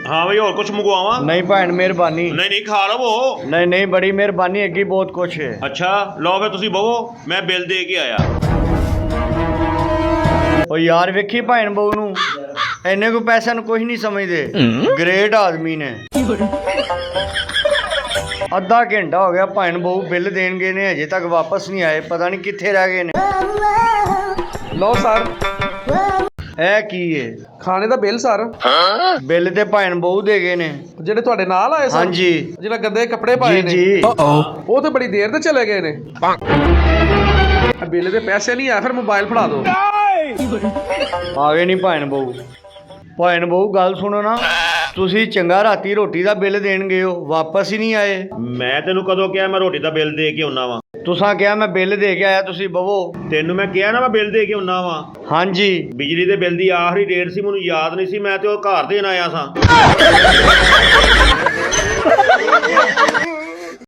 हाँ भाई और कुछ मंगवावा? नहीं भैन मेहरबानी। नहीं नहीं खा लवो। नहीं नहीं बड़ी मेहरबानी अगे बहुत कुछ है। अच्छा लो फिर तुसी बवो, मैं बिल दे के आया। ओ यार वेखी भैन बहू नू इन्ने को पैसा नू कुछ नहीं समझदे। ग्रेट आदमी ने। अद्धा घंटा हो गया भैन बहू बिल देन गए ने अजे तक वापस नहीं आए, पता नहीं कित्थे रह गए ने। लो सर ਇਹ ਕੀ ਹੈ? ਖਾਣੇ ਦਾ ਬਿੱਲ ਸਰ। ਬਿੱਲ ਤੇ ਭੈਣ ਬਹੂ ਦੇ ਗਏ ਨੇ ਜਿਹੜੇ ਤੁਹਾਡੇ ਨਾਲ ਆਏ ਸਨ। ਹਾਂਜੀ ਜਿਹੜਾ ਗੰਦੇ ਕੱਪੜੇ ਪਾਏ ਨੇ। ਜੀ ਉਹ ਤੇ ਬੜੀ ਦੇਰ ਤੇ ਚਲੇ ਗਏ ਨੇ। ਬਿੱਲ ਦੇ ਪੈਸੇ ਨਹੀਂ ਆ, ਫਿਰ ਮੋਬਾਈਲ ਫੜਾ ਦਿਓ। ਆ ਗਏ ਨਹੀਂ ਭੈਣ ਬਹੂ। ਭੈਣ ਬਹੂ ਗੱਲ ਸੁਣੋ ਨਾ, ਤੁਸੀਂ ਚੰਗਾ ਰਾਤੀ ਰੋਟੀ ਦਾ ਬਿੱਲ ਦੇਣ ਗਏ ਹੋ, ਵਾਪਸ ਹੀ ਨਹੀਂ ਆਏ। ਮੈਂ ਤੈਨੂੰ ਕਦੋਂ ਕਿਹਾ ਮੈਂ ਰੋਟੀ ਦਾ ਬਿੱਲ ਦੇ ਕੇ ਆਉਣਾ ਵਾ? ਤੁਸਾਂ ਕਿਹਾ ਮੈਂ ਬਿੱਲ ਦੇ ਕੇ ਆਇਆ, ਤੁਸੀਂ ਬਵੋ। ਤੈਨੂੰ ਮੈਂ ਕਿਹਾ ਨਾ ਮੈਂ ਬਿੱਲ ਦੇ ਕੇ ਆਉਣਾ ਵਾ। ਹਾਂਜੀ ਬਿਜਲੀ ਦੇ ਬਿੱਲ ਦੀ ਆਖਰੀ ਡੇਟ ਸੀ, ਮੈਨੂੰ ਯਾਦ ਨਹੀਂ ਸੀ, ਮੈਂ ਤੇ ਉਹ ਘਰ ਦੇਣ ਆਇਆ ਸਾਂ।